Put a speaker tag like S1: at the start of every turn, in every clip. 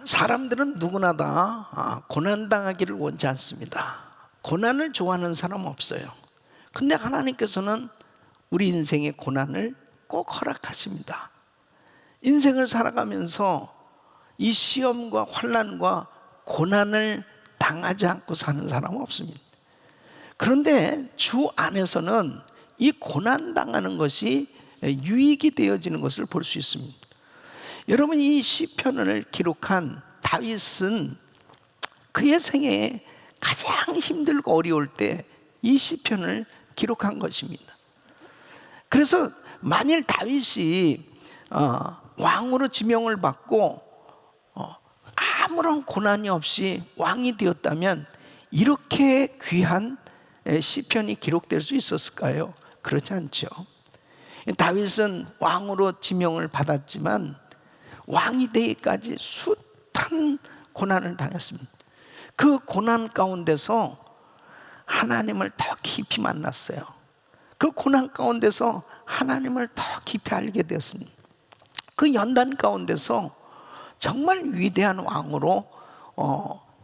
S1: 사람들은 누구나 다 고난당하기를 원치 않습니다. 고난을 좋아하는 사람 없어요. 근데 하나님께서는 우리 인생의 고난을 꼭 허락하십니다. 인생을 살아가면서 이 시험과 환난과 고난을 당하지 않고 사는 사람은 없습니다. 그런데 주 안에서는 이 고난당하는 것이 유익이 되어지는 것을 볼 수 있습니다. 여러분, 이 시편을 기록한 다윗은 그의 생애에 가장 힘들고 어려울 때 이 시편을 기록한 것입니다. 그래서 만일 다윗이 왕으로 지명을 받고 아무런 고난이 없이 왕이 되었다면 이렇게 귀한 시편이 기록될 수 있었을까요? 그렇지 않죠. 다윗은 왕으로 지명을 받았지만 왕이 되기까지 숱한 고난을 당했습니다. 그 고난 가운데서 하나님을 더 깊이 만났어요. 그 고난 가운데서 하나님을 더 깊이 알게 되었습니다. 그 연단 가운데서 정말 위대한 왕으로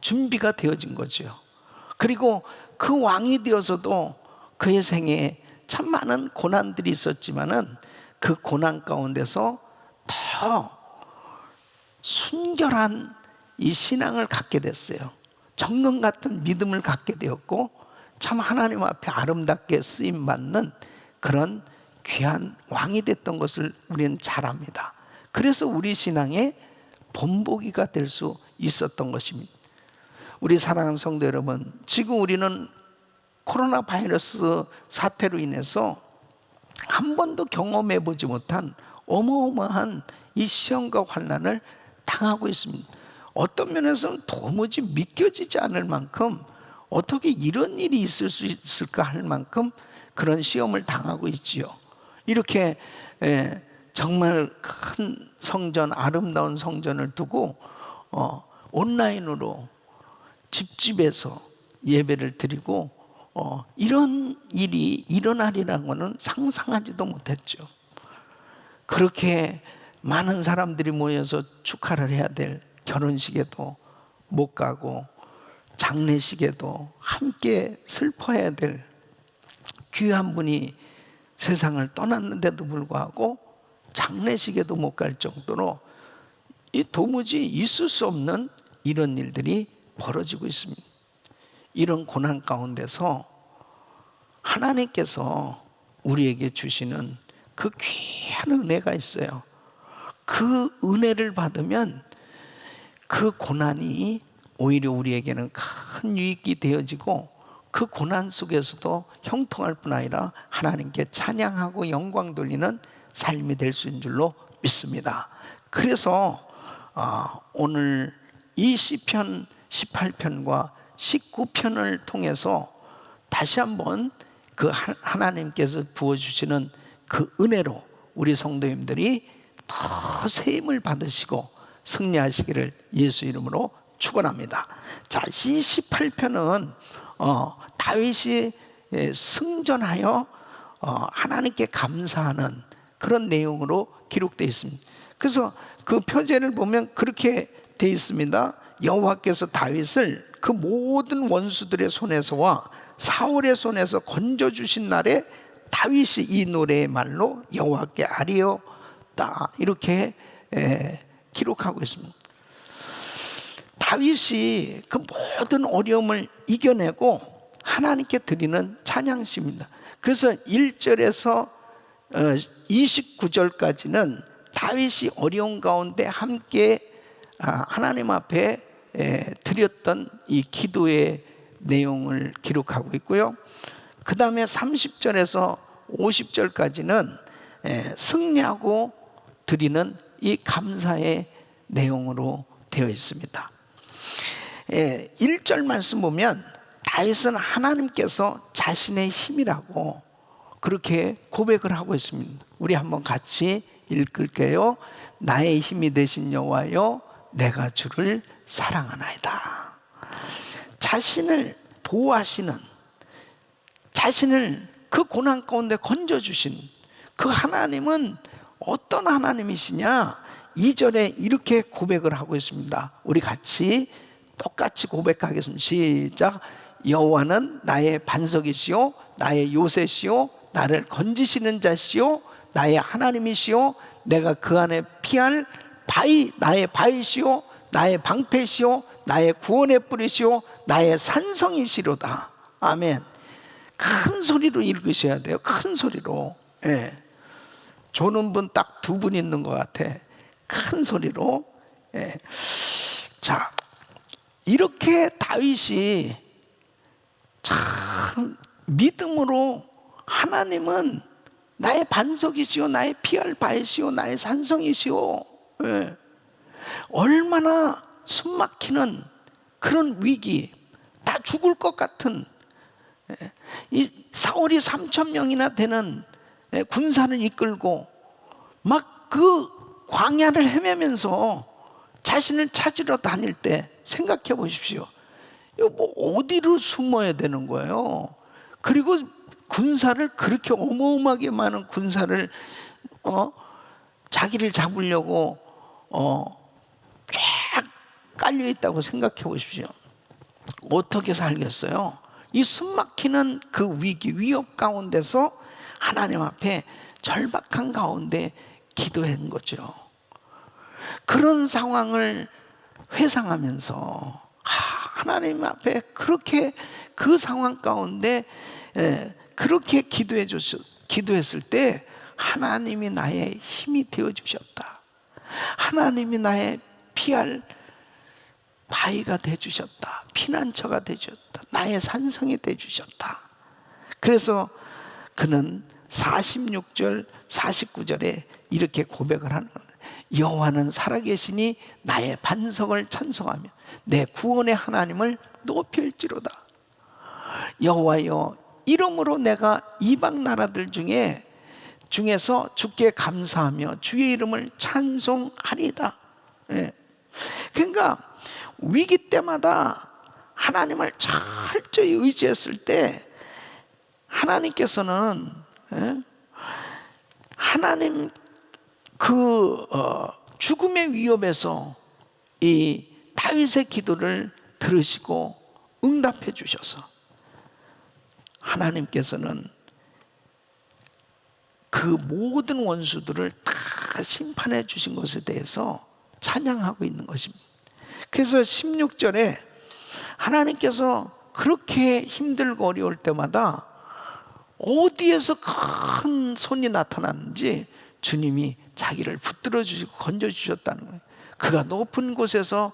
S1: 준비가 되어진 거죠. 그리고 그 왕이 되어서도 그의 생애에 참 많은 고난들이 있었지만은 그 고난 가운데서 더 순결한 이 신앙을 갖게 됐어요. 정금 같은 믿음을 갖게 되었고 참 하나님 앞에 아름답게 쓰임받는 그런 귀한 왕이 됐던 것을 우리는 잘 압니다. 그래서 우리 신앙의 본보기가 될 수 있었던 것입니다. 우리 사랑하는 성도 여러분, 지금 우리는 코로나 바이러스 사태로 인해서 한 번도 경험해 보지 못한 어마어마한 이 시험과 환난을 당하고 있습니다. 어떤 면에서는 도무지 믿겨지지 않을 만큼 어떻게 이런 일이 있을 수 있을까 할 만큼 그런 시험을 당하고 있지요. 이렇게 정말 큰 성전, 아름다운 성전을 두고 온라인으로 집집에서 예배를 드리고 이런 일이 일어나리라는 것은 상상하지도 못했죠. 그렇게 많은 사람들이 모여서 축하를 해야 될 결혼식에도 못 가고 장례식에도 함께 슬퍼해야 될 귀한 분이 세상을 떠났는데도 불구하고 장례식에도 못 갈 정도로 도무지 있을 수 없는 이런 일들이 벌어지고 있습니다. 이런 고난 가운데서 하나님께서 우리에게 주시는 그 귀한 은혜가 있어요. 그 은혜를 받으면 그 고난이 오히려 우리에게는 큰 유익이 되어지고 그 고난 속에서도 형통할 뿐 아니라 하나님께 찬양하고 영광 돌리는 삶이 될 수 있는 줄로 믿습니다. 그래서 오늘 이 시편 18편과 19편을 통해서 다시 한번 그 하나님께서 부어주시는 그 은혜로 우리 성도님들이 더 세임을 받으시고 승리하시기를 예수 이름으로 축원합니다. 자, 이 18편은 다윗이 승전하여 하나님께 감사하는 그런 내용으로 기록되어 있습니다. 그래서 그 표제를 보면 그렇게 되어 있습니다. 여호와께서 다윗을 그 모든 원수들의 손에서와 사울의 손에서 건져주신 날에 다윗이 이 노래의 말로 여호와께 아뢰었다, 이렇게 기록하고 있습니다. 다윗이 그 모든 어려움을 이겨내고 하나님께 드리는 찬양시입니다. 그래서 1절에서 29절까지는 다윗이 어려운 가운데 함께 하나님 앞에 드렸던 이 기도의 내용을 기록하고 있고요. 그 다음에 30절에서 50절까지는 승리하고 드리는 이 감사의 내용으로 되어 있습니다. 1절 말씀 보면 다윗은 하나님께서 자신의 힘이라고 그렇게 고백을 하고 있습니다. 우리 한번 같이 읽을게요. 나의 힘이 되신 여호와여, 내가 주를 사랑하나이다. 자신을 보호하시는, 자신을 그 고난 가운데 건져주신 그 하나님은 어떤 하나님이시냐? 2절에 이렇게 고백을 하고 있습니다. 우리 같이 똑같이 고백하겠습니다. 시작. 여호와는 나의 반석이시요 나의 요새시요 나를 건지시는 자시요 나의 하나님이시요 내가 그 안에 피할 바위 나의 바위시요 나의 방패시요 나의 구원의 뿌리시요 나의 산성이시로다. 아멘. 큰 소리로 읽으셔야 돼요. 큰 소리로. 예. 조는 분 딱 두 분 있는 것 같아. 큰 소리로. 예. 자, 이렇게 다윗이 참 믿음으로 하나님은 나의 반석이시오 나의 피할 바위시오 나의 산성이시오. 예. 얼마나 숨막히는 그런 위기, 다 죽을 것 같은, 이 사울이 3,000명이나 되는 군사를 이끌고 막 그 광야를 헤매면서 자신을 찾으러 다닐 때 생각해 보십시오. 이거 뭐 어디로 숨어야 되는 거예요? 그리고 군사를 그렇게 어마어마하게 많은 군사를 자기를 잡으려고 쫙 깔려 있다고 생각해 보십시오. 어떻게 살겠어요? 이 숨막히는 그 위기, 위협 가운데서 하나님 앞에 절박한 가운데 기도한 거죠. 그런 상황을 회상하면서 하나님 앞에 그렇게 그 상황 가운데 그렇게 기도했을 때 하나님이 나의 힘이 되어 주셨다. 하나님이 나의 피할 바위가 돼 주셨다. 피난처가 돼 주셨다. 나의 산성이 돼 주셨다. 그래서 그는 46절 49절에 이렇게 고백을 하는 거예요. 여호와는 살아계시니 나의 반석을 찬송하며 내 구원의 하나님을 높일지로다. 여호와여 이름으로 내가 이방 나라들 중에서 주께 감사하며 주의 이름을 찬송하리다. 예. 그러니까 위기 때마다 하나님을 철저히 의지했을 때 하나님께서는 하나님 죽음의 위협에서 이 다윗의 기도를 들으시고 응답해 주셔서 하나님께서는 그 모든 원수들을 다 심판해 주신 것에 대해서 찬양하고 있는 것입니다. 그래서 16절에 하나님께서 그렇게 힘들고 어려울 때마다 어디에서 큰 손이 나타났는지 주님이 자기를 붙들어 주시고 건져 주셨다는 거예요. 그가 높은 곳에서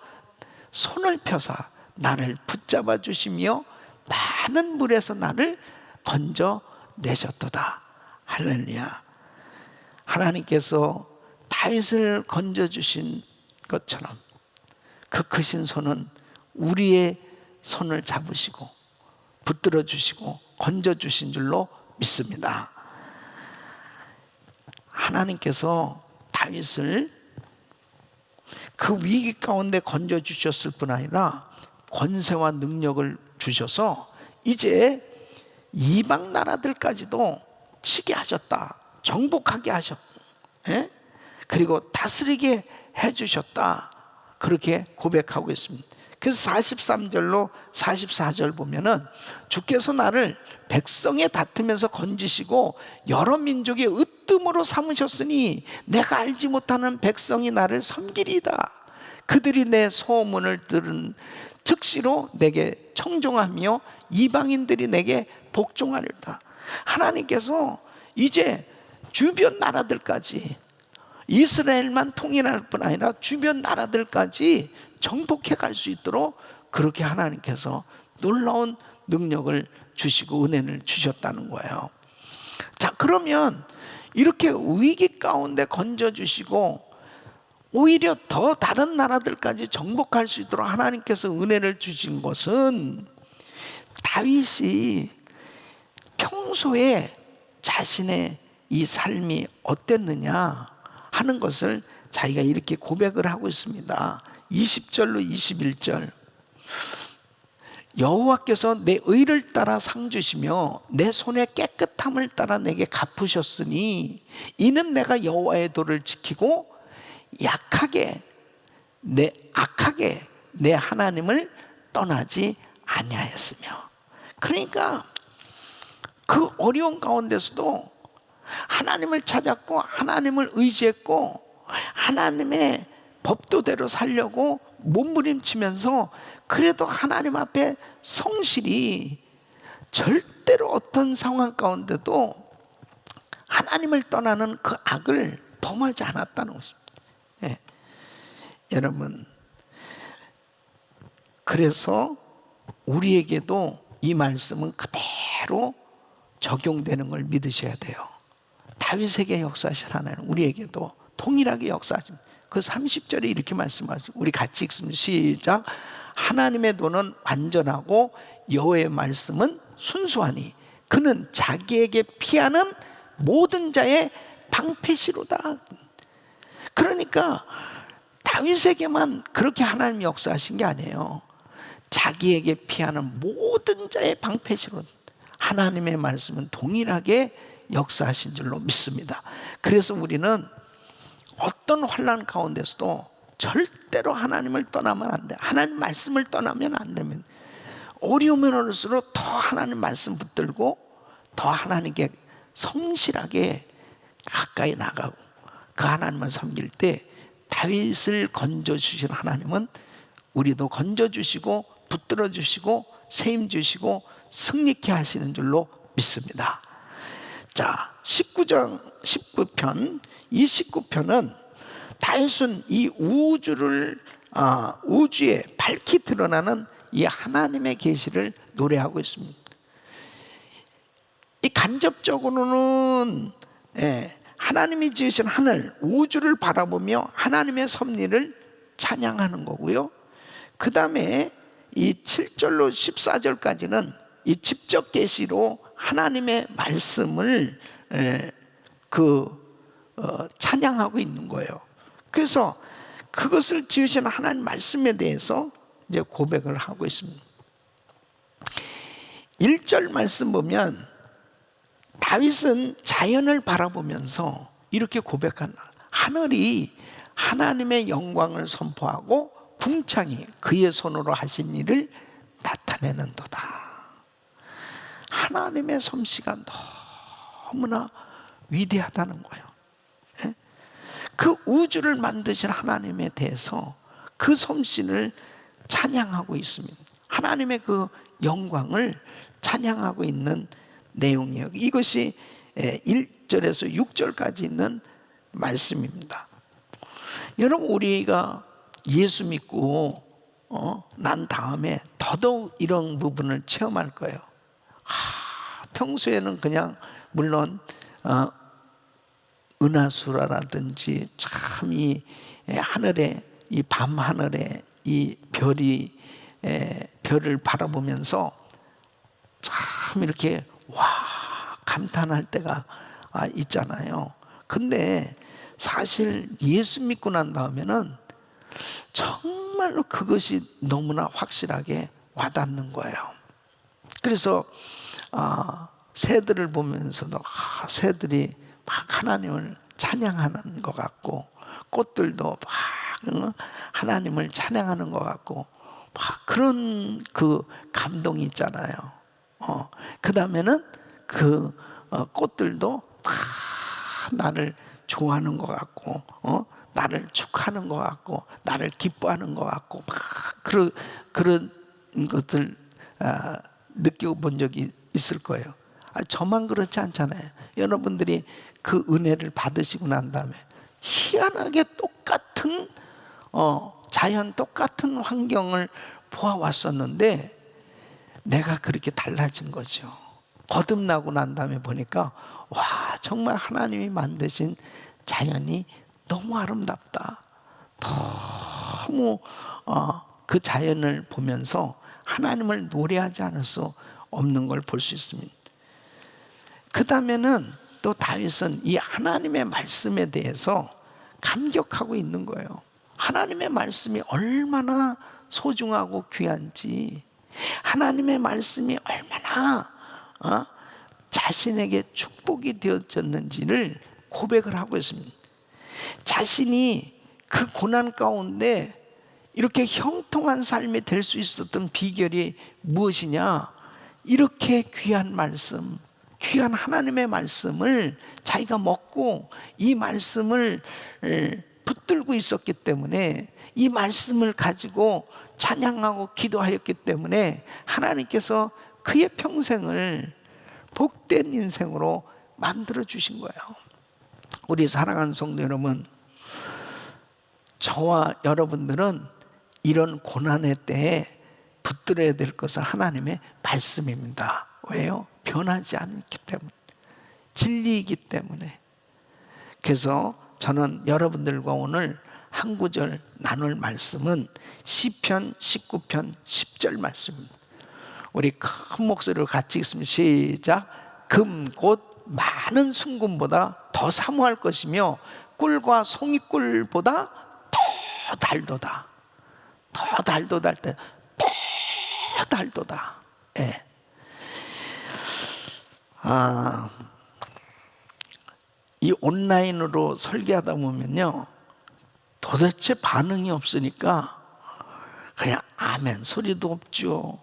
S1: 손을 펴사 나를 붙잡아 주시며 많은 물에서 나를 건져 내셨도다. 할렐루야. 하나님께서 다윗을 건져 주신 것처럼 그 크신 손은 우리의 손을 잡으시고 붙들어 주시고 건져 주신 줄로 믿습니다. 하나님께서 다윗을 그 위기 가운데 건져 주셨을 뿐 아니라 권세와 능력을 주셔서 이제 이방 나라들까지도 치게 하셨다. 정복하게 하셨다. 예? 그리고 다스리게 해주셨다. 그렇게 고백하고 있습니다. 그래서 43절로 44절 보면은 주께서 나를 백성의 다투면서 건지시고 여러 민족의 으뜸으로 삼으셨으니 내가 알지 못하는 백성이 나를 섬기리다. 그들이 내 소문을 들은 즉시로 내게 청종하며 이방인들이 내게 복종하리다. 하나님께서 이제 주변 나라들까지 이스라엘만 통일할 뿐 아니라 주변 나라들까지 정복해 갈 수 있도록 그렇게 하나님께서 놀라운 능력을 주시고 은혜를 주셨다는 거예요. 자, 그러면 이렇게 위기 가운데 건져주시고 오히려 더 다른 나라들까지 정복할 수 있도록 하나님께서 은혜를 주신 것은 다윗이 평소에 자신의 이 삶이 어땠느냐 하는 것을 자기가 이렇게 고백을 하고 있습니다. 20절로 21절. 여호와께서 내 의를 따라 상 주시며 내 손의 깨끗함을 따라 내게 갚으셨으니 이는 내가 여호와의 도를 지키고 악하게 내 하나님을 떠나지 아니하였으며. 그러니까 그 어려운 가운데서도 하나님을 찾았고 하나님을 의지했고 하나님의 법도대로 살려고 몸부림치면서 그래도 하나님 앞에 성실히 절대로 어떤 상황 가운데도 하나님을 떠나는 그 악을 범하지 않았다는 것입니다. 예. 여러분, 그래서 우리에게도 이 말씀은 그대로 적용되는 걸 믿으셔야 돼요. 다윗에게 역사하신 하나님 우리에게도 동일하게 역사하십니다. 그 30절에 이렇게 말씀하시고, 우리 같이 읽습니다. 시작. 하나님의 도는 완전하고 여호와의 말씀은 순수하니 그는 자기에게 피하는 모든 자의 방패시로다. 그러니까 다윗에게만 그렇게 하나님이 역사하신 게 아니에요. 자기에게 피하는 모든 자의 방패시로 하나님의 말씀은 동일하게 역사하신 줄로 믿습니다. 그래서 우리는 어떤 환난 가운데서도 절대로 하나님을 떠나면 안 돼. 하나님 말씀을 떠나면 안 되면 어려우면 올수록 더 하나님 말씀 붙들고 더 하나님께 성실하게 가까이 나가고 그 하나님을 섬길 때 다윗을 건져주신 하나님은 우리도 건져주시고 붙들어주시고 세임주시고 승리케 하시는 줄로 믿습니다. 자, 19편 이 19편은 다윗은 이 우주에 밝히 드러나는 이 하나님의 계시를 노래하고 있습니다. 이 간접적으로는 하나님이 지으신 하늘 우주를 바라보며 하나님의 섭리를 찬양하는 거고요. 그 다음에 이 7절로 14절까지는 이 직접 계시로 하나님의 말씀을 찬양하고 있는 거예요. 그래서 그것을 지으신 하나님 말씀에 대해서 이제 고백을 하고 있습니다. 1절 말씀 보면 다윗은 자연을 바라보면서 이렇게 고백한, 하늘이 하나님의 영광을 선포하고 궁창이 그의 손으로 하신 일을 나타내는도다. 하나님의 솜씨가 너무나 위대하다는 거예요. 그 우주를 만드신 하나님에 대해서 그 솜씨를 찬양하고 있습니다. 하나님의 그 영광을 찬양하고 있는 내용이에요. 이것이 1절에서 6절까지 있는 말씀입니다. 여러분, 우리가 예수 믿고 난 다음에 더더욱 이런 부분을 체험할 거예요. 평소에는 그냥 물론 은하수라든지 참 이 하늘에 이 밤하늘에 이 별을 바라보면서 참 이렇게 감탄할 때가 있잖아요. 근데 사실 예수 믿고 난 다음에는 정말로 그것이 너무나 확실하게 와닿는 거예요. 그래서 새들을 보면서도 새들이 막 하나님을 찬양하는 것 같고, 꽃들도 막 하나님을 찬양하는 것 같고, 막 그런 그 감동이 있잖아요. 그 다음에는 그 꽃들도 다 나를 좋아하는 것 같고, 나를 축하하는 것 같고, 나를 기뻐하는 것 같고, 막 그런 것들 느껴본 적이 있을 거예요. 저만 그렇지 않잖아요. 여러분들이 그 은혜를 받으시고 난 다음에 희한하게 똑같은 자연 똑같은 환경을 보아왔었는데 내가 그렇게 달라진 거죠. 거듭나고 난 다음에 보니까 정말 하나님이 만드신 자연이 너무 아름답다. 너무 그 자연을 보면서 하나님을 노래하지 않을 수 없는 걸 볼 수 있습니다. 그 다음에는 또 다윗은 이 하나님의 말씀에 대해서 감격하고 있는 거예요. 하나님의 말씀이 얼마나 소중하고 귀한지, 하나님의 말씀이 얼마나 자신에게 축복이 되어졌는지를 고백을 하고 있습니다. 자신이 그 고난 가운데 이렇게 형통한 삶이 될 수 있었던 비결이 무엇이냐? 이렇게 귀한 말씀, 귀한 하나님의 말씀을 자기가 먹고 이 말씀을 붙들고 있었기 때문에, 이 말씀을 가지고 찬양하고 기도하였기 때문에 하나님께서 그의 평생을 복된 인생으로 만들어 주신 거예요. 우리 사랑하는 성도 여러분, 저와 여러분들은 이런 고난의 때에 붙들어야 될 것은 하나님의 말씀입니다. 왜요? 변하지 않기 때문에, 진리이기 때문에. 그래서 저는 여러분들과 오늘 한 구절 나눌 말씀은 시편 19편 10절 말씀입니다. 우리 큰 목소리로 같이 읽습니다. 시작. 금 곧 많은 순금보다 더 사모할 것이며 꿀과 송이꿀보다 더 달도다. 더 달도다 할 때 더 달도다. 예. 이 온라인으로 설교하다 보면요, 도대체 반응이 없으니까 그냥 아멘 소리도 없죠.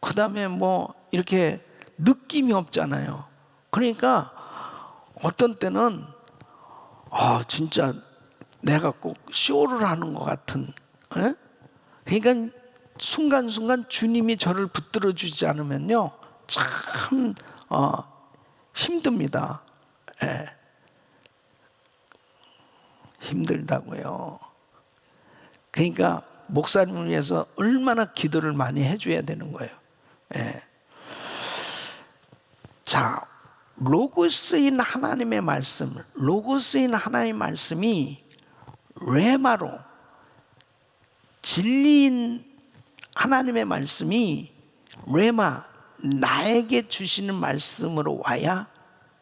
S1: 그 다음에 뭐 이렇게 느낌이 없잖아요. 그러니까 어떤 때는 진짜 내가 꼭 쇼를 하는 것 같은, 에? 그러니까 순간순간 주님이 저를 붙들어 주지 않으면요 참 힘듭니다. 예. 힘들다고요. 그러니까 목사님을 위해서 얼마나 기도를 많이 해줘야 되는 거예요. 예. 자, 로고스인 하나님의 말씀, 로고스인 하나님의 말씀이 레마로, 진리인 하나님의 말씀이 레마, 나에게 주시는 말씀으로 와야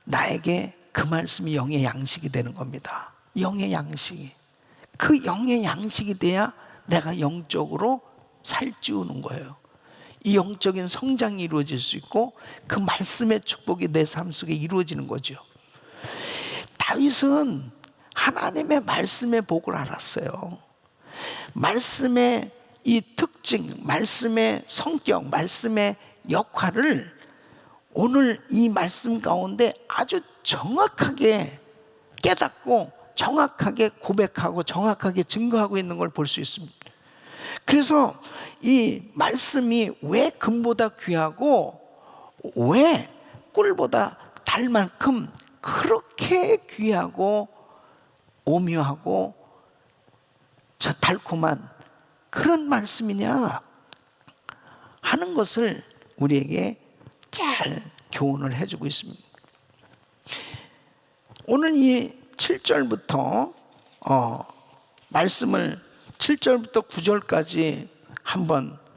S1: 나에게 그 말씀이 영의 양식이 되는 겁니다. 영의 양식이. 그 영의 양식이 돼야 내가 영적으로 살찌우는 거예요. 이 영적인 성장이 이루어질 수 있고 그 말씀의 축복이 내 삶 속에 이루어지는 거죠. 다윗은 하나님의 말씀의 복을 알았어요. 말씀의 이 특징, 말씀의 성격, 말씀의 역할을 오늘 이 말씀 가운데 아주 정확하게 깨닫고 정확하게 고백하고 정확하게 증거하고 있는 걸 볼 수 있습니다. 그래서 이 말씀이 왜 금보다 귀하고 왜 꿀보다 달 만큼 그렇게 귀하고 오묘하고 저 달콤한 그런 말씀이냐 하는 것을 우리에게 잘 교훈을 해주고 있습니다. 오늘 이 7절부터 말씀을 7절부터 9절까지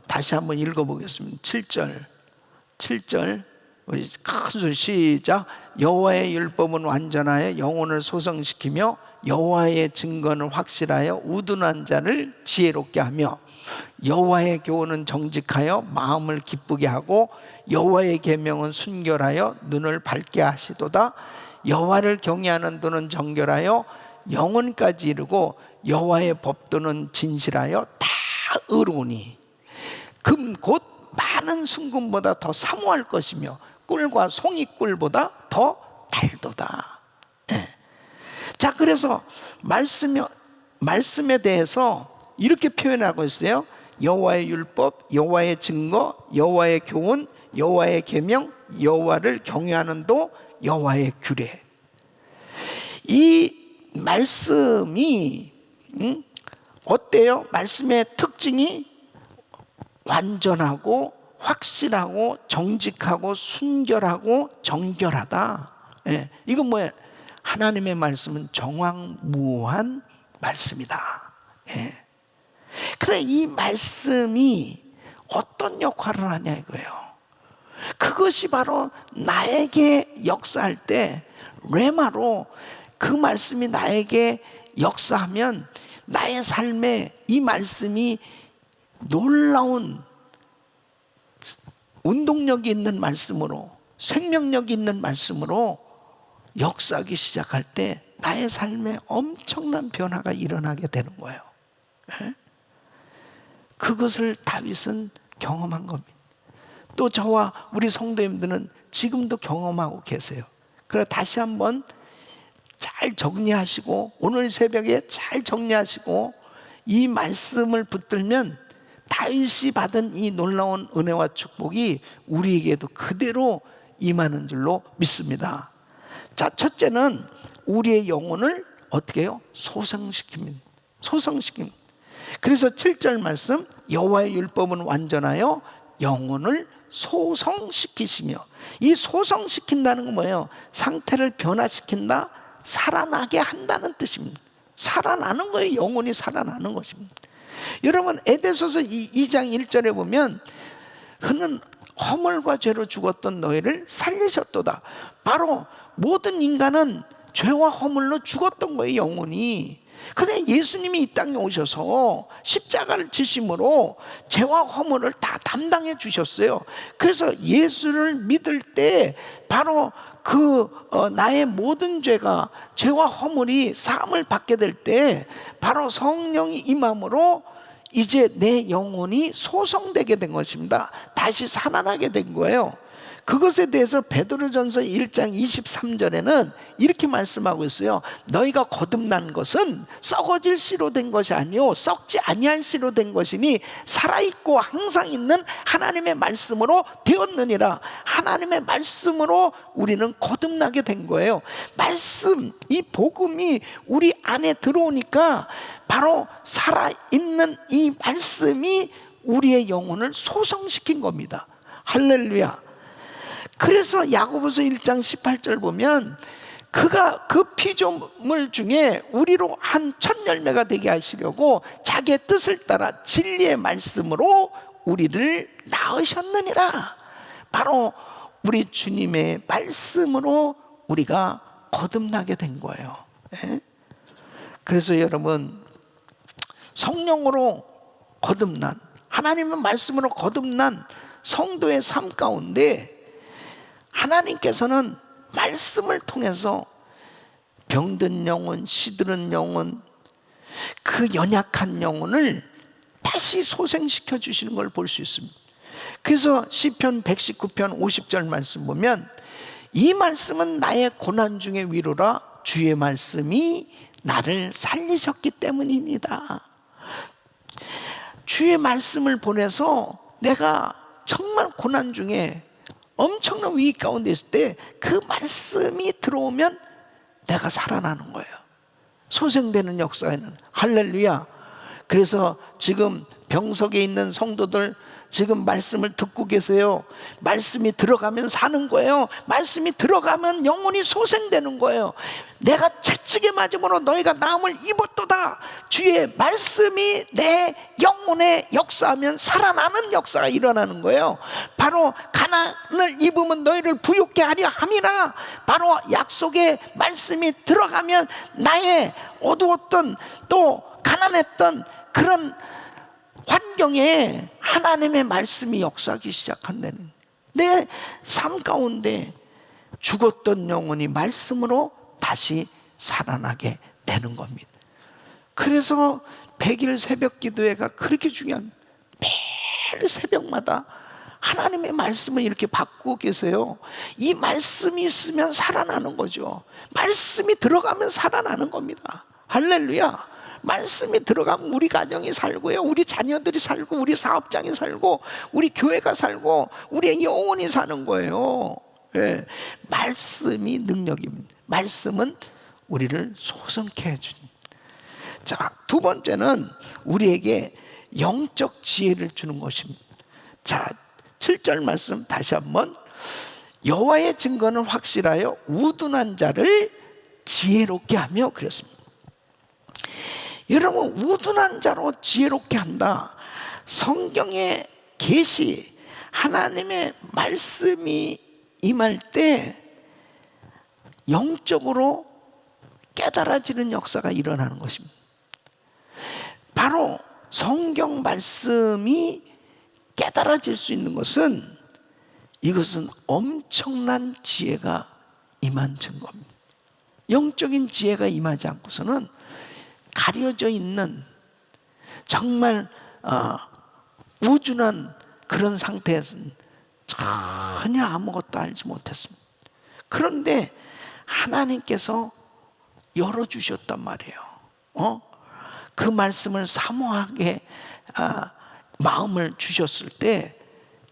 S1: 다시 한번 읽어보겠습니다. 7절 우리 큰 소리 시작. 여호와의 율법은 완전하여 영혼을 소성시키며 여호와의 증거는 확실하여 우둔한 자를 지혜롭게 하며 여호와의 교훈은 정직하여 마음을 기쁘게 하고 여호와의 계명은 순결하여 눈을 밝게 하시도다. 여호와를 경외하는 도는 정결하여 영혼까지 이르고 여호와의 법도는 진실하여 다 의로우니 금 곧 많은 순금보다 더 사모할 것이며 꿀과 송이꿀보다 더 달도다. 네. 자, 그래서 말씀에 대해서 이렇게 표현하고 있어요. 여호와의 율법, 여호와의 증거, 여호와의 교훈, 여호와의 계명, 여호와를 경외하는 도, 여호와의 규례. 이 말씀이 어때요? 말씀의 특징이 완전하고 확실하고 정직하고 순결하고 정결하다. 예, 이건 뭐예요? 하나님의 말씀은 정황무오한 말씀이다. 예. 근데 이 말씀이 어떤 역할을 하냐 이거예요. 그것이 바로 나에게 역사할 때 레마로 그 말씀이 나에게 역사하면 나의 삶에 이 말씀이 놀라운 운동력이 있는 말씀으로 생명력이 있는 말씀으로 역사하기 시작할 때 나의 삶에 엄청난 변화가 일어나게 되는 거예요. 예? 그것을 다윗은 경험한 겁니다. 또 저와 우리 성도님들은 지금도 경험하고 계세요. 그래서 다시 한번 잘 정리하시고, 오늘 새벽에 잘 정리하시고 이 말씀을 붙들면 다윗이 받은 이 놀라운 은혜와 축복이 우리에게도 그대로 임하는 줄로 믿습니다. 자, 첫째는 우리의 영혼을 어떻게 해요? 소성시킵니다. 소성시킵니다. 그래서 7절 말씀, 여호와의 율법은 완전하여 영혼을 소성시키시며, 이 소성시킨다는 건 뭐예요? 상태를 변화시킨다, 살아나게 한다는 뜻입니다. 살아나는 거예요. 영혼이 살아나는 것입니다. 여러분, 에베소서 2장 1절에 보면 그는 허물과 죄로 죽었던 너희를 살리셨도다. 바로 모든 인간은 죄와 허물로 죽었던 거예요, 영혼이. 근데 예수님이 이 땅에 오셔서 십자가를 지심으로 죄와 허물을 다 담당해 주셨어요. 그래서 예수를 믿을 때 바로 나의 모든 죄와 허물이 사함을 받게 될 때 바로 성령이 임함으로 이제 내 영혼이 소성되게 된 것입니다. 다시 살아나게 된 거예요. 그것에 대해서 베드로전서 1장 23절에는 이렇게 말씀하고 있어요. 너희가 거듭난 것은 썩어질 씨로 된 것이 아니요 썩지 아니할 씨로 된 것이니 살아있고 항상 있는 하나님의 말씀으로 되었느니라. 하나님의 말씀으로 우리는 거듭나게 된 거예요. 말씀, 이 복음이 우리 안에 들어오니까 바로 살아있는 이 말씀이 우리의 영혼을 소성시킨 겁니다. 할렐루야. 그래서 야고보서 1장 18절 보면 그가 그 피조물 중에 우리로 한 첫 열매가 되게 하시려고 자기의 뜻을 따라 진리의 말씀으로 우리를 낳으셨느니라. 바로 우리 주님의 말씀으로 우리가 거듭나게 된 거예요. 그래서 여러분, 성령으로 거듭난, 하나님의 말씀으로 거듭난 성도의 삶 가운데 하나님께서는 말씀을 통해서 병든 영혼, 시들은 영혼, 그 연약한 영혼을 다시 소생시켜 주시는 걸 볼 수 있습니다. 그래서 시편 119편 50절 말씀 보면 이 말씀은 나의 고난 중의 위로라, 주의 말씀이 나를 살리셨기 때문입니다. 주의 말씀을 보내서 내가 정말 고난 중에 엄청난 위기 가운데 있을 때 그 말씀이 들어오면 내가 살아나는 거예요. 소생되는 역사에는. 할렐루야. 그래서 지금 병석에 있는 성도들 지금 말씀을 듣고 계세요. 말씀이 들어가면 사는 거예요. 말씀이 들어가면 영혼이 소생되는 거예요. 내가 채찍에 맞음으로 너희가 나음을 입었도다. 주의 말씀이 내 영혼에 역사하면 살아나는 역사가 일어나는 거예요. 바로 가난을 입으면 너희를 부욕케 하려 함이라. 바로 약속의 말씀이 들어가면 나의 어두웠던 또 가난했던 그런 환경에 하나님의 말씀이 역사하기 시작한다는, 내 삶 가운데 죽었던 영혼이 말씀으로 다시 살아나게 되는 겁니다. 그래서 100일 새벽 기도회가 그렇게 중요한, 매일 새벽마다 하나님의 말씀을 이렇게 바꾸고 계세요. 이 말씀이 있으면 살아나는 거죠. 말씀이 들어가면 살아나는 겁니다. 할렐루야. 말씀이 들어가면 우리 가정이 살고요, 우리 자녀들이 살고, 우리 사업장이 살고, 우리 교회가 살고, 우리의 영혼이 사는 거예요. 예. 말씀이 능력입니다. 말씀은 우리를 소성케 해줍니다. 자, 두 번째는 우리에게 영적 지혜를 주는 것입니다. 자, 7절 말씀 다시 한번, 여호와의 증거는 확실하여 우둔한 자를 지혜롭게 하며 그랬습니다. 여러분, 우둔한 자로 지혜롭게 한다. 성경의 계시, 하나님의 말씀이 임할 때 영적으로 깨달아지는 역사가 일어나는 것입니다. 바로 성경 말씀이 깨달아질 수 있는 것은, 이것은 엄청난 지혜가 임한 증거입니다. 영적인 지혜가 임하지 않고서는 가려져 있는 정말 우준한 그런 상태에서는 전혀 아무것도 알지 못했습니다. 그런데 하나님께서 열어주셨단 말이에요. 그 말씀을 사모하게 마음을 주셨을 때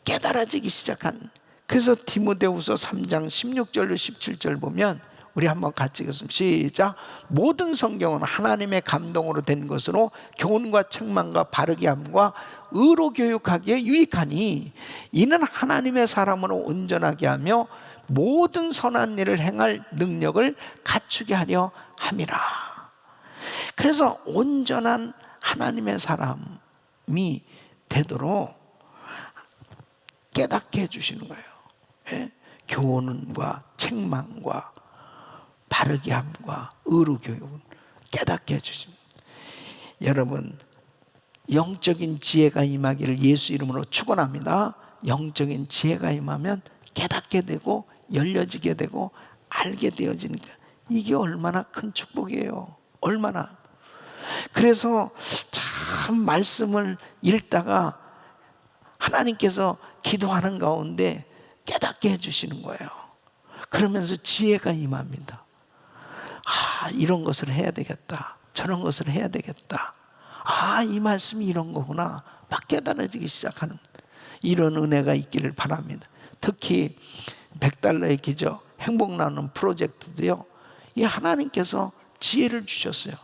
S1: 깨달아지기 시작한. 그래서 디모데후서 3장 16절로 17절 보면 우리 한번 같이 읽겠습니다. 시작. 모든 성경은 하나님의 감동으로 된 것으로 교훈과 책망과 바르게 함과 의로 교육하기에 유익하니 이는 하나님의 사람으로 온전하게 하며 모든 선한 일을 행할 능력을 갖추게 하려 함이라. 그래서 온전한 하나님의 사람이 되도록 깨닫게 해주시는 거예요. 예? 교훈과 책망과 바르게 함과 의로 교육은 깨닫게 해주십니다. 여러분, 영적인 지혜가 임하기를 예수 이름으로 축원합니다. 영적인 지혜가 임하면 깨닫게 되고 열려지게 되고 알게 되어지니까 이게 얼마나 큰 축복이에요. 얼마나. 그래서 참 말씀을 읽다가 하나님께서 기도하는 가운데 깨닫게 해주시는 거예요. 그러면서 지혜가 임합니다. 이런 것을 해야 되겠다. 저런 것을 해야 되겠다. 이 말씀이 이런 거구나. 막 깨달아지기 시작하는 이런 은혜가 있기를 바랍니다. 특히 100달러의 기적, 행복 나누는 프로젝트도요. 이 하나님께서 지혜를 주셨어요.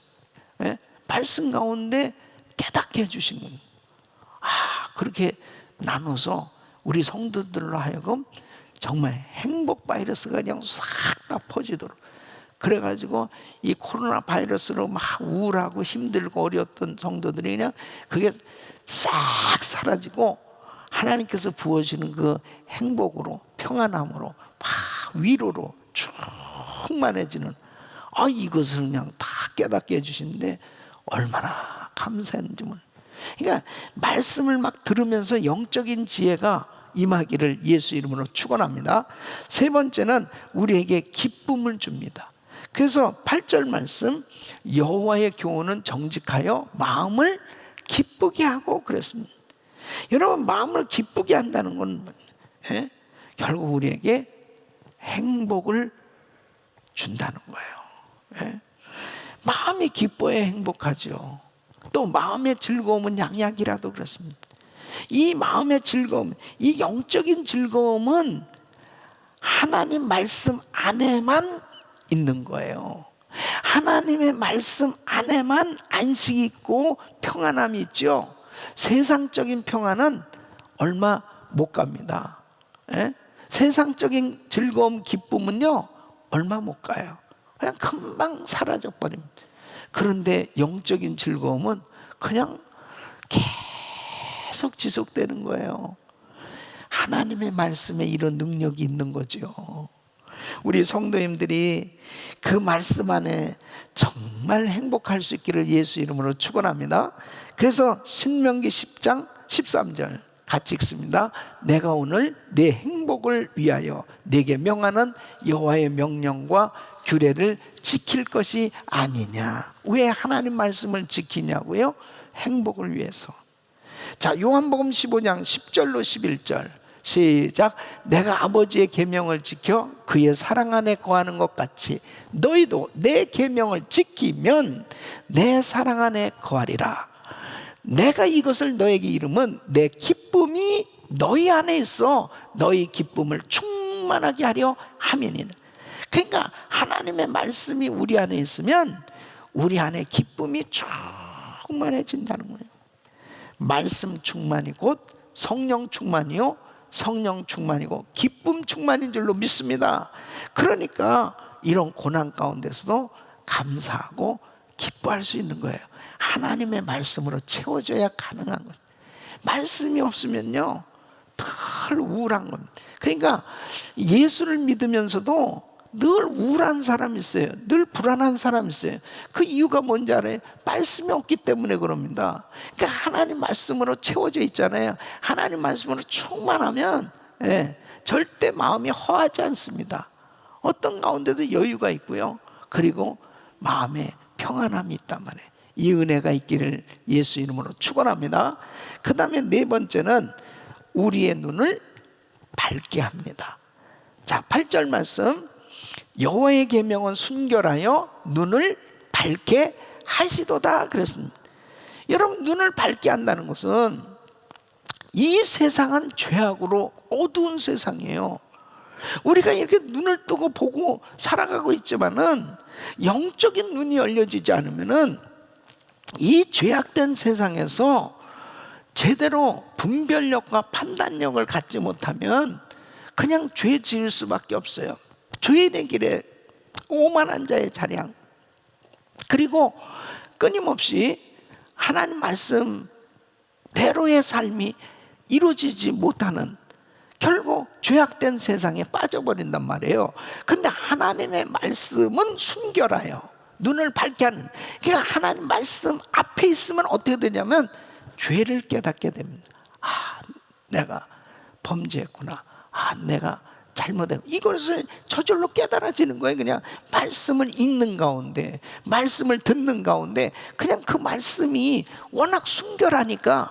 S1: 예? 말씀 가운데 깨닫게 해주신 겁니다. 그렇게 나눠서 우리 성도들로 하여금 정말 행복 바이러스가 그냥 싹 다 퍼지도록. 그래가지고 이 코로나 바이러스로 막 우울하고 힘들고 어려웠던 성도들이 그냥 그게 싹 사라지고 하나님께서 부어주시는 그 행복으로, 평안함으로, 막 위로로 충만해지는 이것을 그냥 다 깨닫게 해주시는데 얼마나 감사한지. 그러니까 말씀을 막 들으면서 영적인 지혜가 임하기를 예수 이름으로 축원합니다. 세 번째는 우리에게 기쁨을 줍니다. 그래서 8절 말씀, 여호와의 교훈은 정직하여 마음을 기쁘게 하고 그랬습니다. 여러분, 마음을 기쁘게 한다는 건 결국 우리에게 행복을 준다는 거예요. 마음이 기뻐야 행복하죠. 또 마음의 즐거움은 양약이라도 그렇습니다. 이 마음의 즐거움, 이 영적인 즐거움은 하나님 말씀 안에만 있는 거예요. 하나님의 말씀 안에만 안식이 있고 평안함이 있죠. 세상적인 평안은 얼마 못 갑니다. 세상적인 즐거움, 기쁨은요 얼마 못 가요. 그냥 금방 사라져 버립니다. 그런데 영적인 즐거움은 그냥 계속 지속되는 거예요. 하나님의 말씀에 이런 능력이 있는 거죠. 우리 성도님들이 그 말씀 안에 정말 행복할 수 있기를 예수 이름으로 축원합니다. 그래서 신명기 10장 13절 같이 읽습니다. 내가 오늘 내 행복을 위하여 내게 명하는 여호와의 명령과 규례를 지킬 것이 아니냐. 왜 하나님 말씀을 지키냐고요? 행복을 위해서. 자, 요한복음 15장 10절로 11절 시작. 내가 아버지의 계명을 지켜 그의 사랑 안에 거하는 것 같이 너희도 내 계명을 지키면 내 사랑 안에 거하리라. 내가 이것을 너에게 이름은 내 기쁨이 너희 안에 있어 너희 기쁨을 충만하게 하려 함이니라. 그러니까 하나님의 말씀이 우리 안에 있으면 우리 안에 기쁨이 충만해진다는 거예요. 말씀 충만이 곧 성령 충만이요, 성령 충만이고 기쁨 충만인 줄로 믿습니다. 그러니까 이런 고난 가운데서도 감사하고 기뻐할 수 있는 거예요. 하나님의 말씀으로 채워져야 가능한 거예요. 말씀이 없으면요 늘 우울한 겁니다. 그러니까 예수를 믿으면서도 늘 우울한 사람이 있어요. 늘 불안한 사람이 있어요. 그 이유가 뭔지 알아요? 말씀이 없기 때문에 그럽니다. 그러니까 하나님 말씀으로 채워져 있잖아요. 하나님 말씀으로 충만하면 절대 마음이 허하지 않습니다. 어떤 가운데도 여유가 있고요. 그리고 마음에 평안함이 있단 말이에요. 이 은혜가 있기를 예수 이름으로 축원합니다. 그 다음에 네 번째는 우리의 눈을 밝게 합니다. 자, 8절 말씀, 여호와의 계명은 순결하여 눈을 밝게 하시도다 그랬습니다. 여러분, 눈을 밝게 한다는 것은 이 세상은 죄악으로 어두운 세상이에요. 우리가 이렇게 눈을 뜨고 보고 살아가고 있지만은 영적인 눈이 열려지지 않으면은 이 죄악된 세상에서 제대로 분별력과 판단력을 갖지 못하면 그냥 죄 지을 수밖에 없어요. 죄인의 길에 오만한 자의 자량, 그리고 끊임없이 하나님 말씀대로의 삶이 이루어지지 못하는, 결국 죄악된 세상에 빠져버린단 말이에요. 근데 하나님의 말씀은 순결하여 눈을 밝게 하는, 그러니까 하나님 말씀 앞에 있으면 어떻게 되냐면 죄를 깨닫게 됩니다. 아, 내가 범죄했구나. 아, 내가 잘못했구나. 이것을 저절로 깨달아지는 거예요. 그냥 말씀을 읽는 가운데, 말씀을 듣는 가운데 그냥 그 말씀이 워낙 순결하니까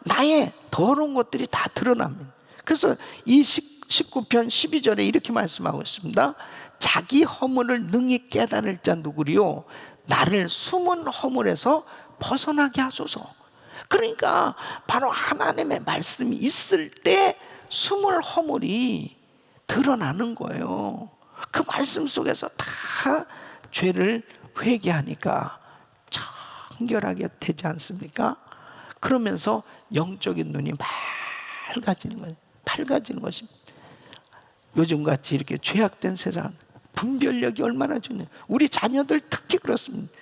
S1: 나의 더러운 것들이 다 드러납니다. 그래서 이 19편 12절에 이렇게 말씀하고 있습니다. 자기 허물을 능히 깨달을 자 누구리요? 나를 숨은 허물에서 벗어나게 하소서. 그러니까 바로 하나님의 말씀이 있을 때 숨을 허물이 드러나는 거예요. 그 말씀 속에서 다 죄를 회개하니까 청결하게 되지 않습니까? 그러면서 영적인 눈이 밝아지는 거예요. 밝아지는 것입니다. 요즘같이 이렇게 죄악된 세상, 분별력이 얼마나 중요해요. 우리 자녀들 특히 그렇습니다.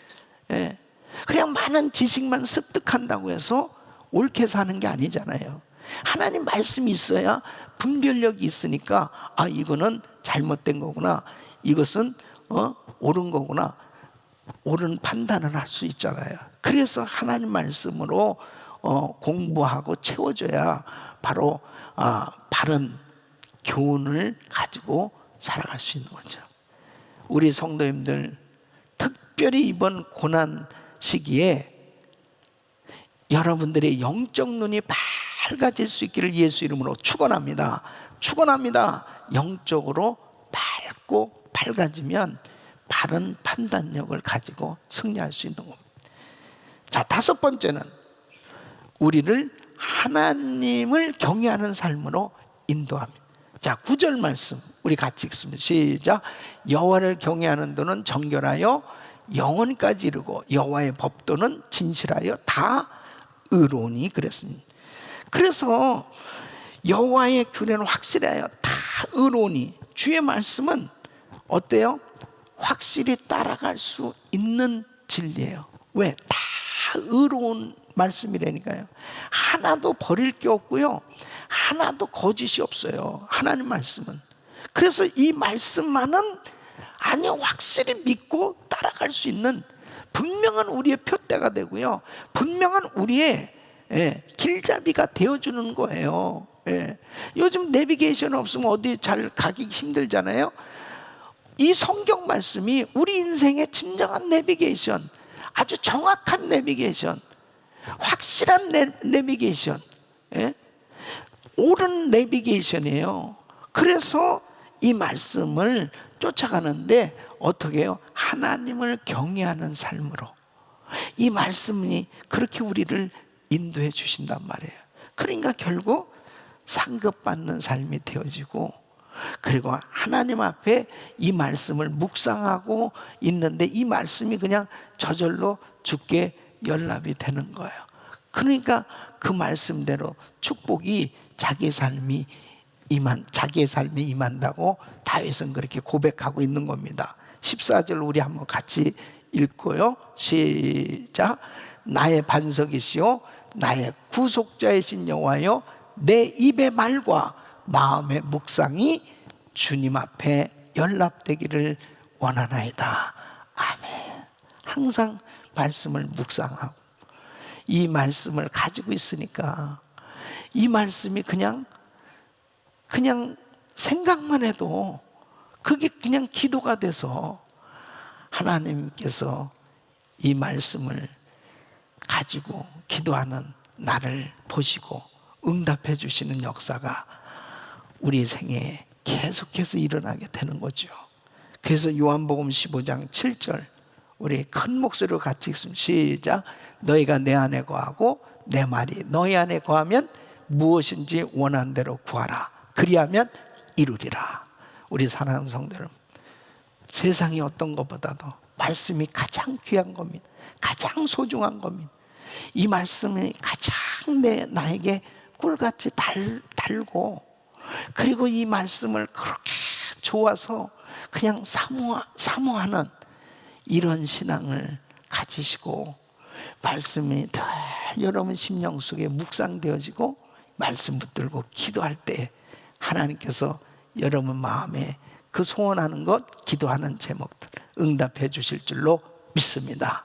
S1: 예. 그냥 많은 지식만 습득한다고 해서 옳게 사는 게 아니잖아요. 하나님 말씀이 있어야 분별력이 있으니까, 아, 이거는 잘못된 거구나, 이것은 옳은 거구나, 옳은 판단을 할 수 있잖아요. 그래서 하나님 말씀으로 공부하고 채워줘야 바로 바른 교훈을 가지고 살아갈 수 있는 거죠. 우리 성도님들, 특별히 이번 고난 시기에 여러분들의 영적 눈이 밝아질 수 있기를 예수 이름으로 축원합니다. 축원합니다. 영적으로 밝고 밝아지면 바른 판단력을 가지고 승리할 수 있는 겁니다. 자, 다섯 번째는 우리를 하나님을 경외하는 삶으로 인도합니다. 자, 9절 말씀 우리 같이 읽습니다. 시작. 여호와를 경외하는 도는 정결하여 영원까지 이르고 여호와의 법도는 진실하여 다 의로우니 그랬습니다. 그래서 여호와의 규례는 확실하여 다 의로우니, 주의 말씀은 어때요? 확실히 따라갈 수 있는 진리예요. 왜? 다 의로운 말씀이라니까요. 하나도 버릴 게 없고요, 하나도 거짓이 없어요, 하나님 말씀은. 그래서 이 말씀만은 확실히 믿고 따라갈 수 있는 분명한 우리의 표대가 되고요, 분명한 우리의 길잡이가 되어주는 거예요. 요즘 내비게이션 없으면 어디 잘 가기 힘들잖아요. 이 성경 말씀이 우리 인생의 진정한 내비게이션, 아주 정확한 내비게이션, 확실한 내비게이션, 옳은 내비게이션이에요. 그래서 이 말씀을 쫓아가는데 어떻게 해요? 하나님을 경외하는 삶으로 이 말씀이 그렇게 우리를 인도해 주신단 말이에요. 그러니까 결국 상급받는 삶이 되어지고, 그리고 하나님 앞에 이 말씀을 묵상하고 있는데 이 말씀이 그냥 저절로 주께 연락이 되는 거예요. 그러니까 그 말씀대로 축복이 자기의 삶에 임한다고 다윗은 그렇게 고백하고 있는 겁니다. 14절 우리 한번 같이 읽고요. 시작. 나의 반석이시오 나의 구속자이신 여호와여, 내 입의 말과 마음의 묵상이 주님 앞에 연락되기를 원하나이다. 아멘. 항상 말씀을 묵상하고 이 말씀을 가지고 있으니까 이 말씀이 그냥 생각만 해도 그게 그냥 기도가 돼서 하나님께서 이 말씀을 가지고 기도하는 나를 보시고 응답해 주시는 역사가 우리 생애에 계속해서 일어나게 되는 거죠. 그래서 요한복음 15장 7절 우리 큰 목소리로 같이 읽습니다. 시작. 너희가 내 안에 거하고 내 말이 너희 안에 거하면 무엇인지 원하는 대로 구하라. 그리하면 이루리라. 우리 사랑하는 성도 여러분, 세상이 어떤 것보다도 말씀이 가장 귀한 겁니다. 가장 소중한 겁니다. 이 말씀이 가장 나에게 꿀같이 달고, 그리고 이 말씀을 그렇게 좋아서 그냥 사모하는 이런 신앙을 가지시고, 말씀이 늘 여러분 심령 속에 묵상되어지고 말씀 붙들고 기도할 때 하나님께서 여러분 마음에 그 소원하는 것, 기도하는 제목들 응답해 주실 줄로 믿습니다.